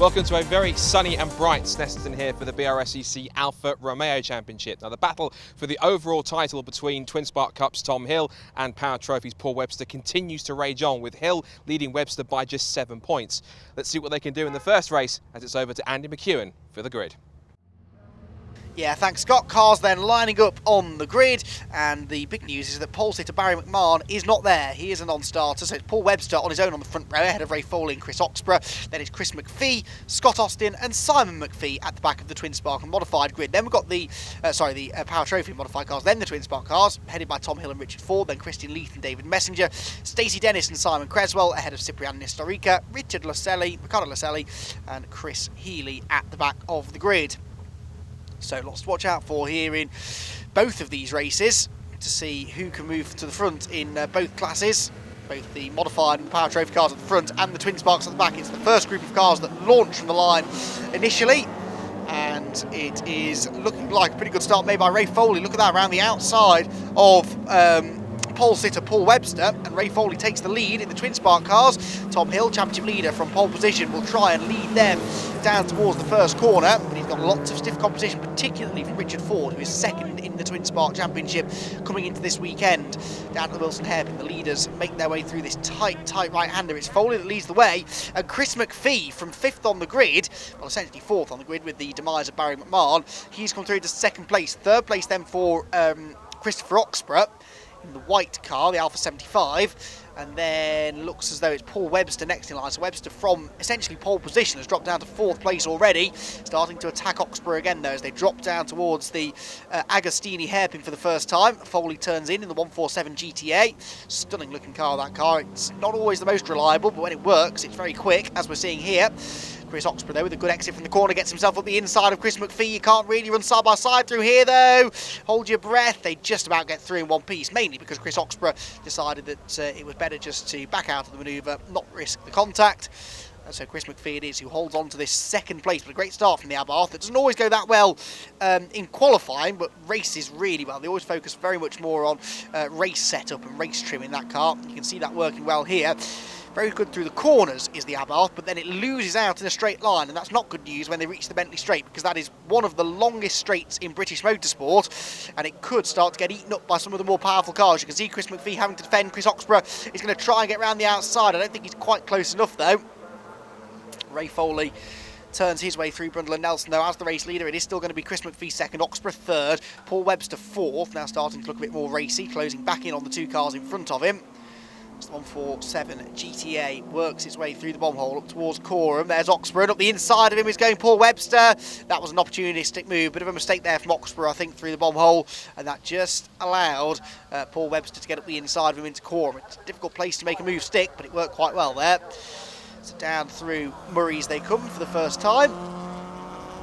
Welcome to a very sunny and bright Snetterton here for the BRSCC Alfa Romeo Championship. Now the battle for the overall title between Twin Spark Cup's Tom Hill and Power Trophy's Paul Webster continues to rage on, with Hill leading Webster by just 7 points. Let's see what they can do in the first race as it's over to Andy McEwan for the grid. Yeah, thanks Scott. Cars then lining up on the grid, and the big news is that pole sitter Barry McMahon is not there. He is a non-starter, so it's Paul Webster on his own on the front row ahead of Ray Foley and Chris Oxborough. Then it's Chris McPhee, Scott Austin and Simon McPhee at the back of the Twin Spark and modified grid. Then we've got the Power Trophy modified cars, then the Twin Spark cars headed by Tom Hill and Richard Ford, then Christian Leith and David Messenger, Stacey Dennis and Simon Creswell ahead of Ciprian Nestorica, Richard Lasselli, Ricardo Lasselli and Chris Healy at the back of the grid. So lots to watch out for here in both of these races to see who can move to the front in both classes, both the modified and Power Trophy cars at the front and the Twin Sparks at the back. It's the first group of cars that launch from the line initially, and it is looking like a pretty good start made by Ray Foley. Look at that, around the outside of pole sitter Paul Webster, and Ray Foley takes the lead in the Twin Spark cars. Tom Hill, championship leader from pole position, will try and lead them down towards the first corner, but he's got lots of stiff competition, particularly from Richard Ford, who is second in the Twin Spark Championship coming into this weekend. Down to the Wilson hairpin, the leaders make their way through this tight right-hander. It's Foley that leads the way, and Chris McPhee from 5th on the grid, well essentially 4th on the grid with the demise of Barry McMahon. He's come through to 2nd place. 3rd place then for Christopher Oxborough in the white car, the Alfa 75, and then looks as though it's Paul Webster next in line. So Webster from essentially pole position has dropped down to 4th place already, starting to attack Oxborough again though as they drop down towards the Agostini hairpin for the first time. Foley turns in the 147 GTA. Stunning looking car, that car. It's not always the most reliable, but when it works it's very quick, as we're seeing here. Chris Oxborough though with a good exit from the corner gets himself up the inside of Chris McPhee. You can't really run side by side through here though. Hold your breath. They just about get through in one piece, mainly because Chris Oxborough decided that it was better just to back out of the manoeuvre, not risk the contact. And so Chris McPhee it is who holds on to this 2nd place, but a great start from the Abarth. It doesn't always go that well in qualifying, but races really well. They always focus very much more on race setup and race trim in that car. You can see that working well here. Very good through the corners is the Abarth, but then it loses out in a straight line, and that's not good news when they reach the Bentley Straight, because that is one of the longest straights in British motorsport, and it could start to get eaten up by some of the more powerful cars. You can see Chris McPhee having to defend. Chris Oxborough is going to try and get around the outside. I don't think he's quite close enough though. Ray Foley turns his way through Brundle and Nelson though as the race leader. It is still going to be Chris McPhee 2nd, Oxborough 3rd, Paul Webster 4th, now starting to look a bit more racy, closing back in on the 2 cars in front of him. The 147 GTA works its way through the bomb hole up towards Coram. There's Oxborough, and up the inside of him is going Paul Webster. That was an opportunistic move, bit of a mistake there from Oxborough, I think, through the bomb hole, and that just allowed Paul Webster to get up the inside of him into Coram. It's a difficult place to make a move stick, but it worked quite well there. So down through Murray's they come for the first time.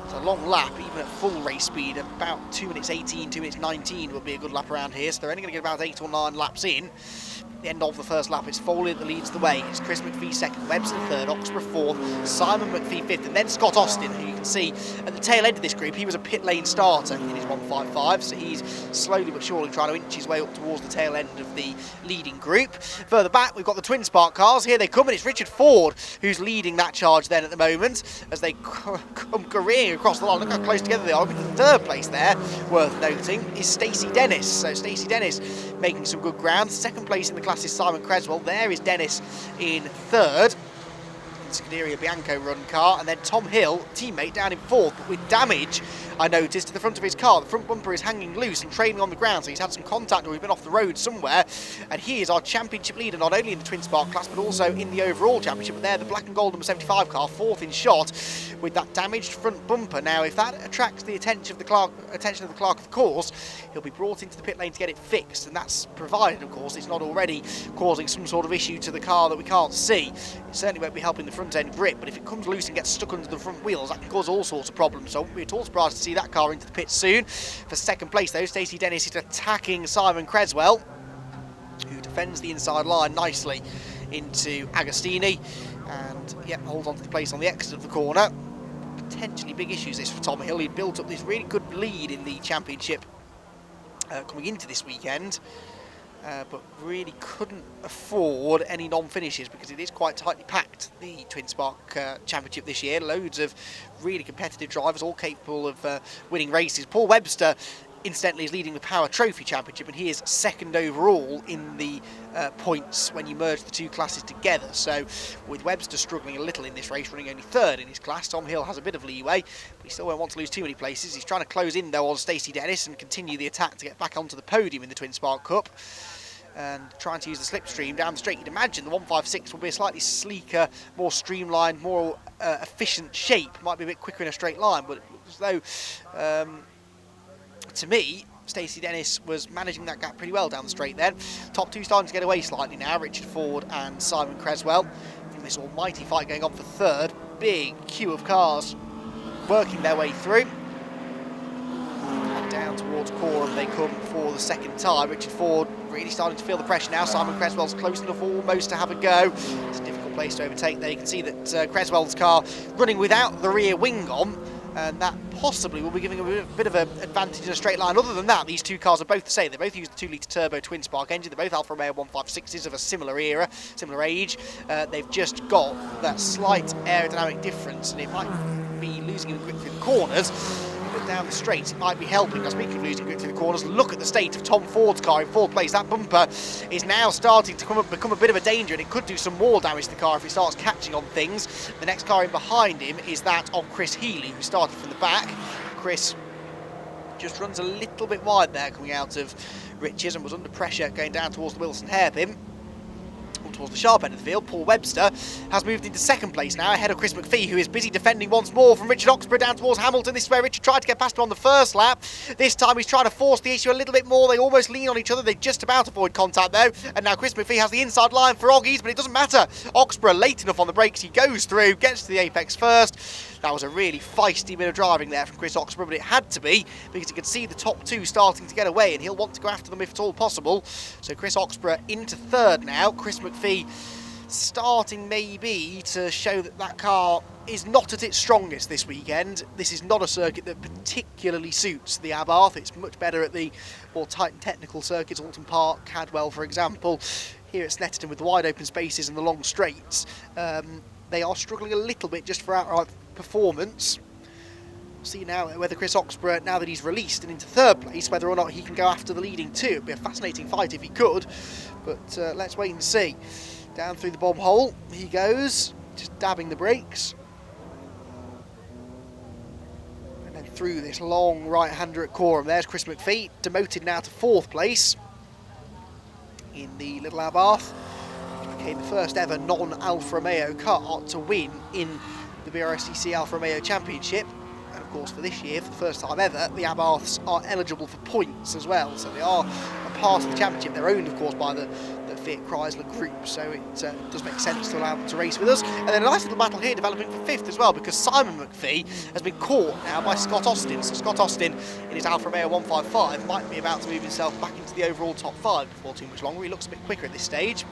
It's a long lap, even at full race speed, about 2 minutes 18, 2 minutes 19 would be a good lap around here, so they're only going to get about 8 or 9 laps in. The end of the first lap, it's Foley that leads the way. It's Chris McPhee 2nd, Webster 3rd, Oxborough 4th, Simon McPhee 5th, and then Scott Austin, who you can see at the tail end of this group. He was a pit lane starter in his 155, so he's slowly but surely trying to inch his way up towards the tail end of the leading group. Further back, we've got the Twin Spark cars. Here they come, and it's Richard Ford who's leading that charge then at the moment as they come careering across the line. Look how close together they are. With the 3rd place there, worth noting, is Stacey Dennis. So Stacey Dennis making some good ground. 2nd place in the class is Simon Creswell. There is Dennis in 3rd. Scuderia Bianco run car, and then Tom Hill, teammate, down in 4th, but with damage, I noticed, to the front of his car. The front bumper is hanging loose and trailing on the ground, so he's had some contact or he's been off the road somewhere, and he is our championship leader, not only in the Twin Spark class, but also in the overall championship. But there, the black and gold number 75 car, 4th in shot, with that damaged front bumper. Now, if that attracts the attention of the clerk of the course, he'll be brought into the pit lane to get it fixed, and that's provided, of course, it's not already causing some sort of issue to the car that we can't see. It certainly won't be helping the front end grip, but if it comes loose and gets stuck under the front wheels, that can cause all sorts of problems. So I won't be at all surprised to see that car into the pits soon. For 2nd place though, Stacey Dennis is attacking Simon Creswell, who defends the inside line nicely into Agostini, and yep, holds on to the place on the exit of the corner. Potentially big issues this for Tom Hill. He built up this really good lead in the championship coming into this weekend, but really couldn't afford any non-finishes because it is quite tightly packed, the Twin Spark Championship this year. Loads of really competitive drivers, all capable of winning races. Paul Webster, incidentally, is leading the Power Trophy Championship, and he is second overall in the points when you merge the two classes together. So with Webster struggling a little in this race, running only third in his class, Tom Hill has a bit of leeway, but he still won't want to lose too many places. He's trying to close in though on Stacey Dennis and continue the attack to get back onto the podium in the Twin Spark Cup, and trying to use the slipstream down the straight. You'd imagine the 156 will be a slightly sleeker, more streamlined, more efficient shape. Might be a bit quicker in a straight line, but it looks as though to me, Stacey Dennis was managing that gap pretty well down the straight then. Top two starting to get away slightly now, Richard Ford and Simon Creswell. In this almighty fight going on for third. Big queue of cars working their way through. And down towards Coram they come for the second time. Richard Ford really starting to feel the pressure now. Simon Creswell's close enough almost to have a go. It's a difficult place to overtake there. You can see that Creswell's car running without the rear wing on, and that possibly will be giving a bit of an advantage in a straight line. Other than that, these two cars are both the same. They both use the 2-litre turbo twin spark engine. They're both Alfa Romeo 156s of a similar era, similar age. They've just got that slight aerodynamic difference, and it might be losing a grip through the corners, but down the straight it might be helping. Now, speaking of losing grip through the corners, look at the state of Tom Ford's car in fourth place. That bumper is now starting to become a bit of a danger, and it could do some more damage to the car if it starts catching on things. The next car in behind him is that of Chris Healy, who started from the back. Chris just runs a little bit wide there coming out of Richards and was under pressure going down towards the Wilson hairpin, towards the sharp end of the field. Paul Webster has moved into second place now, ahead of Chris McPhee, who is busy defending once more from Richard Oxborough down towards Hamilton. This is where Richard tried to get past him on the first lap. This time he's trying to force the issue a little bit more. They almost lean on each other. They just about avoid contact though, and now Chris McPhee has the inside line for Oggies, but it doesn't matter. Oxborough late enough on the brakes, he goes through, gets to the apex first. That was a really feisty bit of driving there from Chris Oxborough, but it had to be because he could see the top two starting to get away, and he'll want to go after them if at all possible. So Chris Oxborough into third now. Chris McPhee starting maybe to show that that car is not at its strongest this weekend. This is not a circuit that particularly suits the Abarth. It's much better at the more tight and technical circuits, Alton Park, Cadwell for example. Here at Snetterton with the wide open spaces and the long straights, they are struggling a little bit just for outright performance. We'll see now whether Chris Oxborough, now that he's released and into third place, whether or not he can go after the leading two. It'd be a fascinating fight if he could, but let's wait and see. Down through the bomb hole he goes, just dabbing the brakes. And then through this long right-hander at Coram. There's Chris McPhee, demoted now to fourth place in the Little Abarth. Which became the first ever non-Alfa Romeo car to win in the BRSCC Alfa Romeo Championship. And of course for this year, for the first time ever, the Abarths are eligible for points as well. So they are a part of the championship. They're owned of course by the Fiat Chrysler group, so it does make sense to allow them to race with us. And then a nice little battle here developing for fifth as well, because Simon McPhee has been caught now by Scott Austin. So Scott Austin in his Alfa Romeo 155 might be about to move himself back into the overall top five before too much longer. He looks a bit quicker at this stage.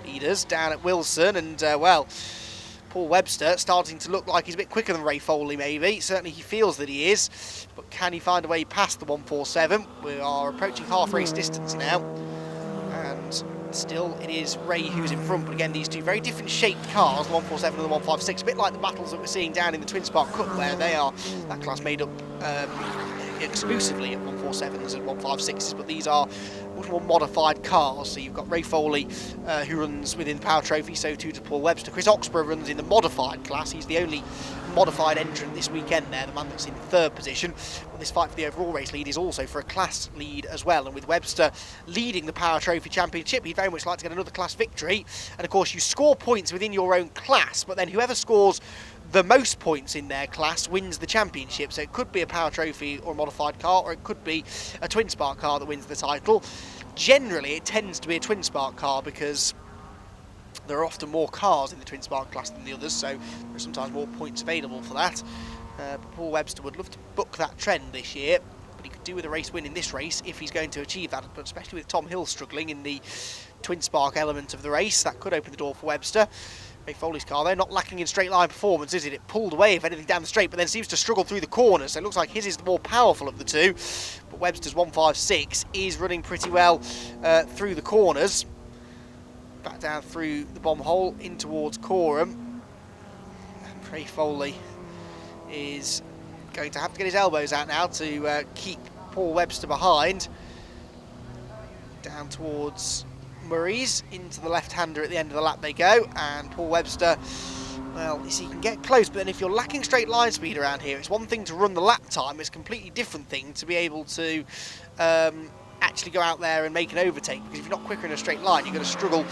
Leaders down at Wilson, and well, Paul Webster starting to look like he's a bit quicker than Ray Foley maybe. Certainly he feels that he is, but can he find a way past the 147? We are approaching half race distance now, and still it is Ray who's in front, but again these two very different shaped cars, the 147 and the 156, a bit like the battles that we're seeing down in the Twin Spark Cup, where they are that class made up exclusively at 147s and 156s, but these are much more modified cars. So you've got Ray Foley who runs within the Power Trophy, so too to Paul Webster. Chris Oxborough runs in the modified class. He's the only modified entrant this weekend there, the man that's in third position. But this fight for the overall race lead is also for a class lead as well, and with Webster leading the Power Trophy Championship, he'd very much like to get another class victory. And of course you score points within your own class, but then whoever scores the most points in their class wins the championship. So it could be a Power Trophy or a modified car, or it could be a Twin Spark car that wins the title. Generally it tends to be a Twin Spark car because there are often more cars in the Twin Spark class than the others, so there are sometimes more points available for that. But Paul Webster would love to book that trend this year, but he could do with a race win in this race if he's going to achieve that, but especially with Tom Hill struggling in the Twin Spark element of the race, that could open the door for Webster. Ray Foley's car, they're not lacking in straight line performance, is it? It pulled away, if anything, down the straight, but then seems to struggle through the corners, so it looks like his is the more powerful of the two. But Webster's 156 is running pretty well through the corners. Back down through the bomb hole in towards Coram. Ray Foley is going to have to get his elbows out now to keep Paul Webster behind. Down towards Murray's, into the left-hander at the end of the lap they go, and Paul Webster, well, you see, he can get close, but then if you're lacking straight line speed around here, it's one thing to run the lap time, it's a completely different thing to be able to actually go out there and make an overtake, because if you're not quicker in a straight line, you're going to struggle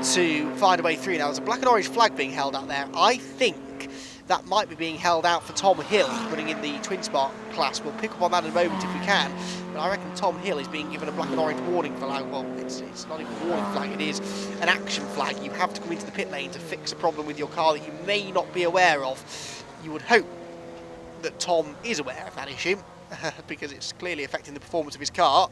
to find a way through. Now, there's a black and orange flag being held out there. I think that might be being held out for Tom Hill, running in the Twin Spark class. We'll pick up on that in a moment if we can, but I reckon Tom Hill is being given a black and orange warning flag. Well, it's not even a warning flag, it is an action flag. You have to come into the pit lane to fix a problem with your car that you may not be aware of. You would hope that Tom is aware of that issue, because it's clearly affecting the performance of his car.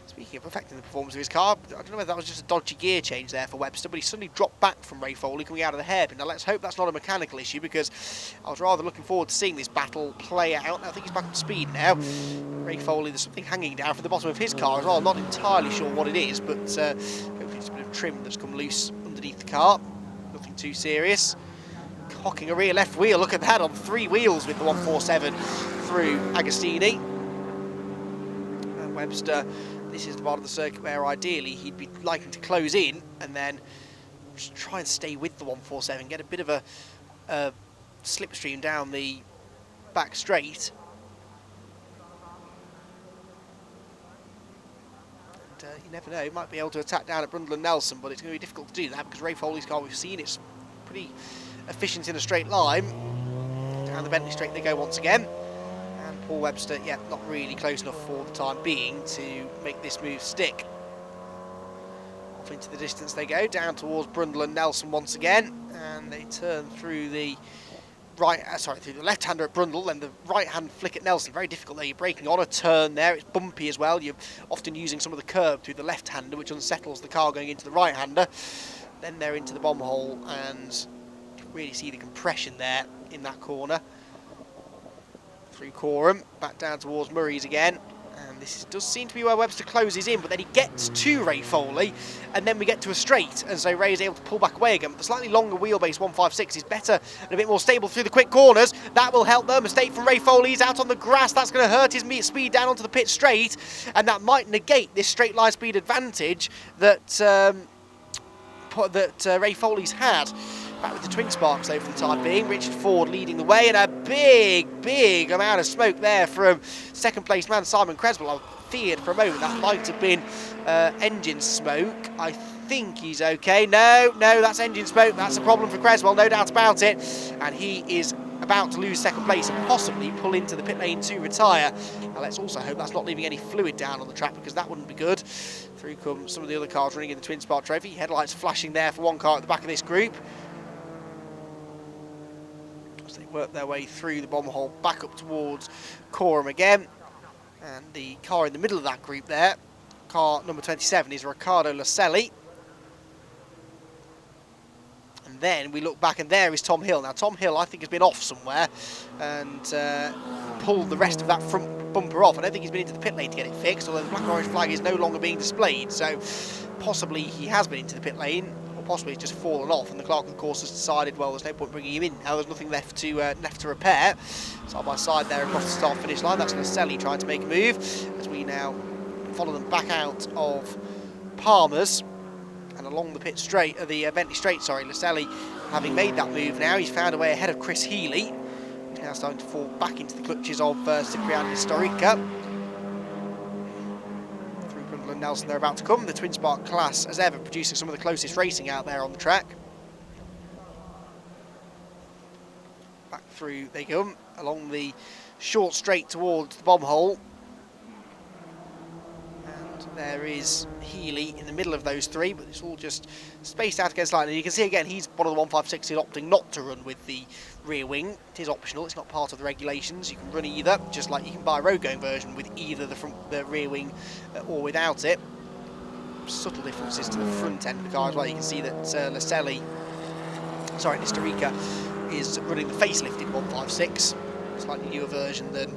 Speaking of affecting the performance of his car, I don't know whether that was just a dodgy gear change there for Webster, but he suddenly dropped back from Ray Foley coming out of the hairpin. Now let's hope that's not a mechanical issue, because I was rather looking forward to seeing this battle play out. I think he's back up to speed now. Ray Foley, there's something hanging down from the bottom of his car as well. I'm not entirely sure what it is, but hopefully it's a bit of trim that's come loose underneath the car. Nothing too serious. Cocking a rear left wheel, look at that, on 3 wheels with the 147 through Agostini. And Webster, this is the part of the circuit where ideally he'd be liking to close in and then just try and stay with the 147, get a bit of a slipstream down the back straight. And you never know, he might be able to attack down at Brundle and Nelson, but it's going to be difficult to do that because Ray Foley's car, we've seen, it's pretty efficient in a straight line. Down the Bentley straight they go once again. Paul Webster, yeah, not really close enough for the time being to make this move stick. Off into the distance they go, down towards Brundle and Nelson once again, and they turn through the through the left-hander at Brundle, then the right-hand flick at Nelson. Very difficult there, you're braking on a turn there, it's bumpy as well, you're often using some of the curb through the left-hander, which unsettles the car going into the right-hander. Then they're into the bomb hole, and you can really see the compression there in that corner. Through Coram, back down towards Murray's again, and this does seem to be where Webster closes in, but then he gets to Ray Foley, and then we get to a straight, and so Ray is able to pull back away again. But the slightly longer wheelbase 156 is better and a bit more stable through the quick corners. That will help them. Mistake from Ray Foley, he's out on the grass, that's going to hurt his speed down onto the pit straight, and that might negate this straight line speed advantage that Ray Foley's had. Back with the Twin Sparks though for the time being. Richard Ford leading the way, and a big amount of smoke there from second place man Simon Creswell. I feared for a moment that might have been engine smoke. I think he's okay. No, that's engine smoke. That's a problem for Creswell, no doubt about it. And he is about to lose second place and possibly pull into the pit lane to retire. Now let's also hope that's not leaving any fluid down on the track, because that wouldn't be good. Through come some of the other cars running in the Twin Spark Trophy. Headlights flashing there for one car at the back of this group. They work their way through the bomb hole back up towards Coram again, and the car in the middle of that group there, car number 27, is Riccardo Laselli. And then we look back, and there is Tom Hill. Now Tom Hill, I think, has been off somewhere and pulled the rest of that front bumper off. I don't think he's been into the pit lane to get it fixed, although the black and orange flag is no longer being displayed, so possibly he has been into the pit lane, possibly it's just fallen off, and the clerk of the course has decided, well, there's no point bringing him in now, there's nothing left to repair. Side by side there across the start finish line, that's Laselli trying to make a move, as we now follow them back out of Palmer's and along the pit straight, the Bentley straight, sorry. Laselli having made that move now, he's found a way ahead of Chris Healy. He's now starting to fall back into the clutches of Cipriani Historica. And Nelson, they're about to come. The Twin Spark class, as ever, producing some of the closest racing out there on the track. Back through they go, along the short straight towards the bomb hole. And there is Healy in the middle of those three, but it's all just spaced out against line. And you can see again, he's one of the 156s opting not to run with the rear wing. It is optional, it's not part of the regulations. You can run either, just like you can buy a road going version with either the rear wing or without it. Subtle differences to the front end of the car as well. You can see that Historica is running the facelifted 156, slightly newer version than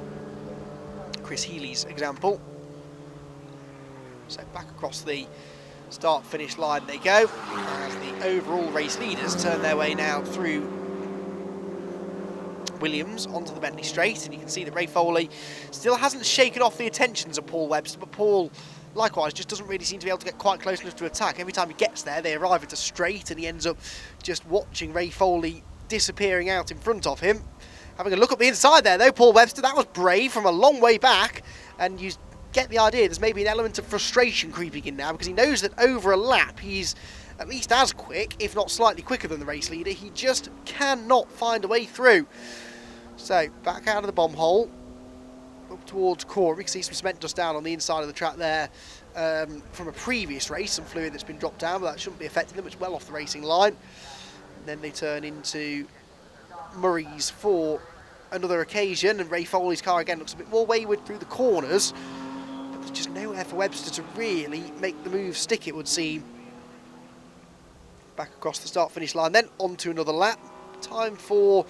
Chris Healy's example. So back across the start-finish line they go, as the overall race leaders turn their way now through Williams onto the Bentley Straight, and you can see that Ray Foley still hasn't shaken off the attentions of Paul Webster, but Paul likewise just doesn't really seem to be able to get quite close enough to attack. Every time he gets there, they arrive at a straight, and he ends up just watching Ray Foley disappearing out in front of him. Having a look at the inside there though, Paul Webster, that was brave from a long way back, and you get the idea there's maybe an element of frustration creeping in now, because he knows that over a lap he's at least as quick, if not slightly quicker than the race leader. He just cannot find a way through. So back out of the bomb hole, up towards Corey. We can see some cement dust down on the inside of the track there from a previous race, some fluid that's been dropped down, but that shouldn't be affecting them. It's well off the racing line. And then they turn into Murray's for another occasion, and Ray Foley's car again looks a bit more wayward through the corners, but there's just nowhere for Webster to really make the move stick, it would seem. Back across the start-finish line, then onto another lap. Time for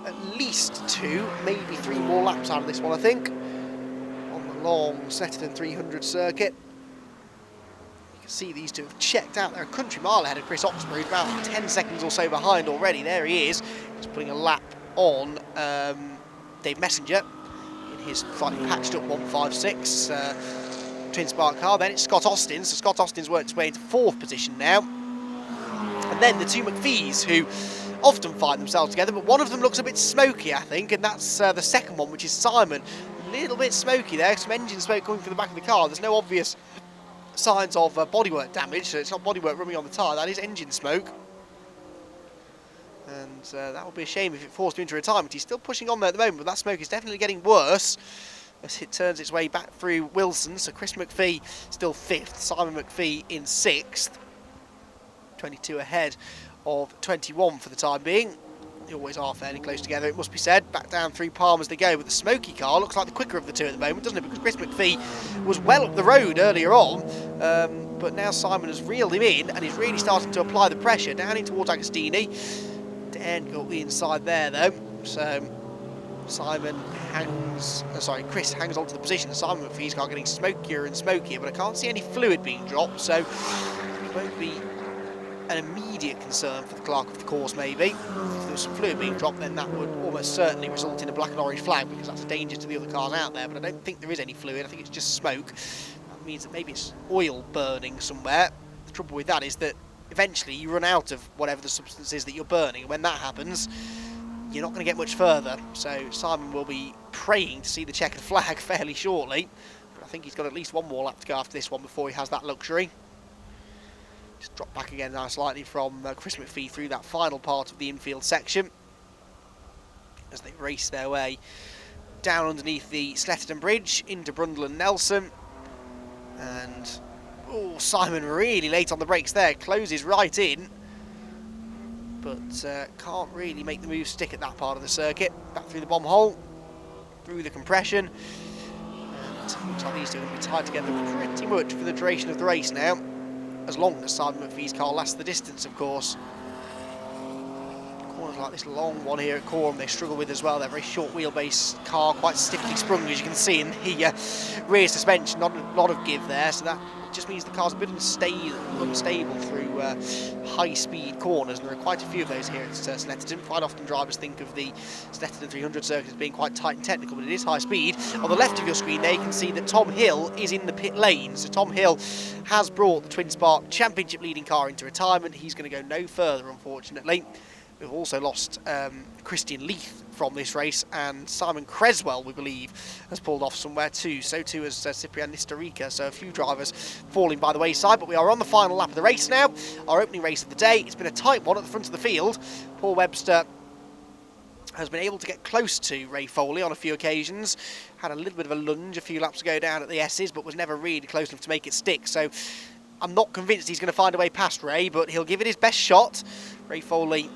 at least 2, maybe 3 more laps out of this one, I think, on the long Snetterton 300 circuit. You can see these two have checked out. They're a country mile ahead of Chris Oxborough, about 10 seconds or so behind already. There he is. He's putting a lap on Dave Messenger in his slightly patched up 156 twin spark car. Then it's Scott Austin. So Scott Austin's worked his way into 4th position now. And then the two McPhees, who often find themselves together, but one of them looks a bit smoky, I think, and that's the second one, which is Simon. A little bit smoky there, some engine smoke coming from the back of the car. There's no obvious signs of bodywork damage, so it's not bodywork rubbing on the tyre, that is engine smoke. And that would be a shame if it forced him into retirement. He's still pushing on there at the moment, but that smoke is definitely getting worse as it turns its way back through Wilson. So Chris McPhee still 5th, Simon McPhee in 6th. 22 ahead of 21 for the time being. They always are fairly close together, it must be said. Back down through Palm as they go, with the smoky car looks like the quicker of the two at the moment, doesn't it? Because Chris McPhee was well up the road earlier on, but now Simon has reeled him in and he's really starting to apply the pressure down in towards Agostini. Dan got the inside there though, so Chris hangs on to the position. Simon McPhee's car getting smokier and smokier, but I can't see any fluid being dropped, so it won't be an immediate concern for the clerk of the course. Maybe if there was some fluid being dropped, then that would almost certainly result in a black and orange flag, because that's a danger to the other cars out there, but I don't think there is any fluid. I think it's just smoke. That means that maybe it's oil burning somewhere. The trouble with that is that eventually you run out of whatever the substance is that you're burning, and when that happens you're not going to get much further. So Simon will be praying to see the checkered flag fairly shortly, but I think he's got at least one more lap to go after this one before he has that luxury. Just drop back again now slightly from Chris McPhee through that final part of the infield section as they race their way down underneath the Snetterton Bridge into Brundle and Nelson. And Simon really late on the brakes there, closes right in, but can't really make the move stick at that part of the circuit. Back through the bomb hole, through the compression, and looks like these two are going to be tied together pretty much for the duration of the race now, as long as Simon McPhee's car lasts the distance, of course. Corners like this long one here at Corham they struggle with as well. They're a very short wheelbase car, quite stiffly sprung, as you can see in the rear suspension. Not a lot of give there, so that just means the car's a bit unstable through high-speed corners, and there are quite a few of those here at Snetterton. Quite often drivers think of the Snetterton 300 circuit as being quite tight and technical, but it is high speed. On the left of your screen there you can see that Tom Hill is in the pit lane. So Tom Hill has brought the Twin Spark Championship leading car into retirement. He's going to go no further, unfortunately. We've also lost Christian Leith from this race, and Simon Creswell, we believe, has pulled off somewhere too. So too has Cyprian Nistorica. So a few drivers falling by the wayside, but we are on the final lap of the race now. Our opening race of the day. It's been a tight one at the front of the field. Paul Webster has been able to get close to Ray Foley on a few occasions. Had a little bit of a lunge a few laps ago down at the S's, but was never really close enough to make it stick. So I'm not convinced he's going to find a way past Ray, but he'll give it his best shot. Ray Foley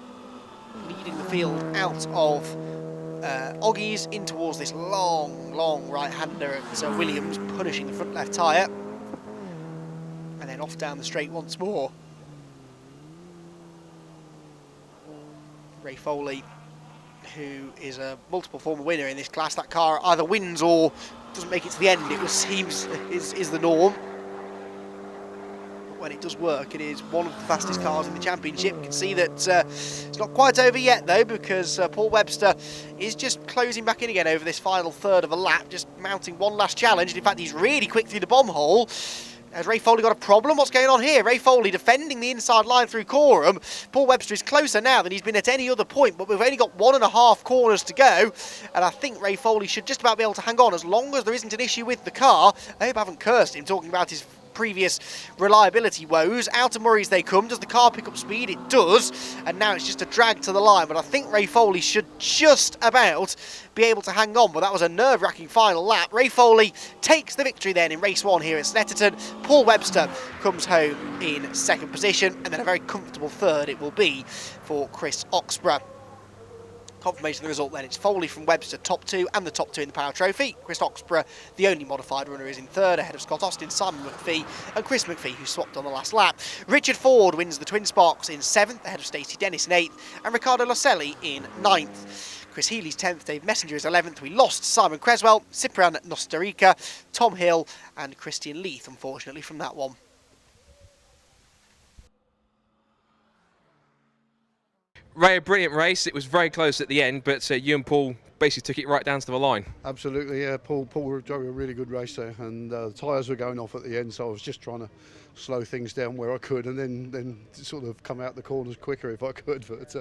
leading the field out of Oggies in towards this long right-hander at Williams, punishing the front left tyre, and then off down the straight once more. Ray Foley, who is a multiple former winner in this class. That car either wins or doesn't make it to the end, it seems is the norm. When it does work, it is one of the fastest cars in the championship. You can see that it's not quite over yet though, because Paul Webster is just closing back in again over this final third of a lap, just mounting one last challenge. And in fact, he's really quick through the bomb hole. Has Ray Foley got a problem? What's going on here? Ray Foley defending the inside line through Coram. Paul Webster is closer now than he's been at any other point, but we've only got 1.5 corners to go, and I think Ray Foley should just about be able to hang on as long as there isn't an issue with the car. I hope I haven't cursed him talking about his previous reliability woes. Out of Murray's they come. Does the car pick up speed? It does, and now it's just a drag to the line, but I think Ray Foley should just about be able to hang on, but that was a nerve-wracking final lap. Ray Foley takes the victory then in race 1 here at Snetterton. Paul Webster comes home in second position, and then a very comfortable third it will be for Chris Oxborough. Confirmation of the result then, it's Foley from Webster, top 2, and the top 2 in the Power Trophy. Chris Oxborough, the only modified runner, is in third, ahead of Scott Austin, Simon McPhee, and Chris McPhee, who swapped on the last lap. Richard Ford wins the Twin Sparks in 7th, ahead of Stacey Dennis in 8th, and Riccardo Loselli in 9th. Chris Healy's 10th, Dave Messenger is 11th. We lost Simon Creswell, Ciprian Nostarica, Tom Hill, and Christian Leith, unfortunately, from that one. Ray, a brilliant race. It was very close at the end, but you and Paul basically took it right down to the line. Absolutely, yeah. Paul drove a really good race there, and the tyres were going off at the end, so I was just trying to slow things down where I could, and then sort of come out the corners quicker if I could. But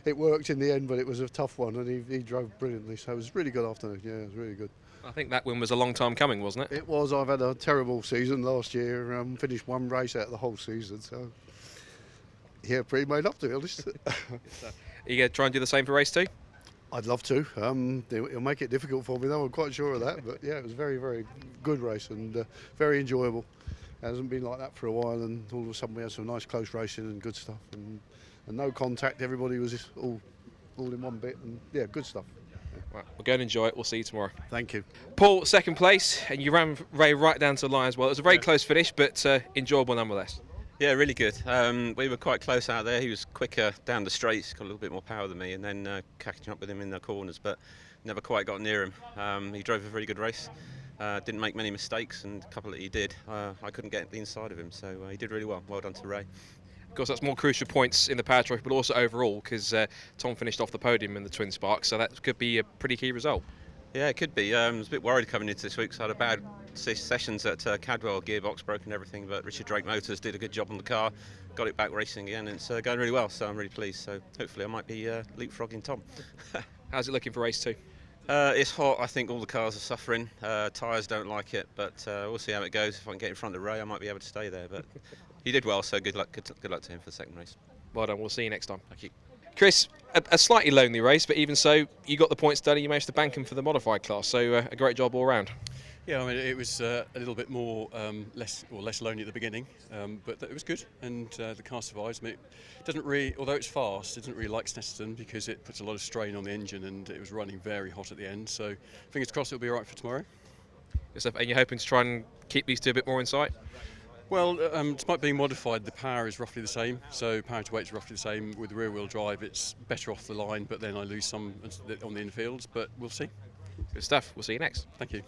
it worked in the end, but it was a tough one, and he drove brilliantly. So it was a really good afternoon. Yeah, it was really good. I think that win was a long time coming, wasn't it? It was. I've had a terrible season last year. Finished one race out of the whole season, so. Yeah, pretty made up, to be honest. Are you going to try and do the same for race 2? I'd love to. It'll make it difficult for me, though. I'm quite sure of that. But yeah, it was a very, very good race and very enjoyable. It hasn't been like that for a while, and all of a sudden we had some nice close racing and good stuff, and no contact. Everybody was just all in one bit, and yeah, good stuff. Right, we'll go and enjoy it. We'll see you tomorrow. Thank you. Paul, second place, and you ran Ray right down to the line as well. It was a very close finish, but enjoyable nonetheless. Yeah, really good. We were quite close out there. He was quicker down the straights, got a little bit more power than me, and then catching up with him in the corners, but never quite got near him. He drove a very good race, didn't make many mistakes, and a couple that he did, I couldn't get the inside of him, so he did really well. Well done to Ray. Of course, that's more crucial points in the Power Trophy, but also overall, because Tom finished off the podium in the Twin Sparks, so that could be a pretty key result. Yeah, it could be. I was a bit worried coming into this week, so I had a bad sessions at Cadwell, gearbox broke and everything, but Richard Drake Motors did a good job on the car, got it back racing again, and it's going really well, so I'm really pleased. So hopefully I might be leapfrogging Tom. How's it looking for race 2? It's hot. I think all the cars are suffering. Tyres don't like it, but we'll see how it goes. If I can get in front of Ray, I might be able to stay there, but he did well, so good luck to him for the second race. Well done. We'll see you next time. Thank you. Chris, a slightly lonely race, but even so, you got the points done and you managed to bank them for the modified class, so a great job all round. Yeah, I mean, it was a little bit more less lonely at the beginning, but it was good, and the car survives. I mean, it doesn't really, although it's fast, it doesn't really like Snetterton because it puts a lot of strain on the engine, and it was running very hot at the end. So fingers crossed it'll be all right for tomorrow. And you're hoping to try and keep these two a bit more in sight? Well, despite being modified, the power is roughly the same. So power to weight is roughly the same. With the rear-wheel drive, it's better off the line, but then I lose some on the infields. But we'll see. Good stuff. We'll see you next. Thank you.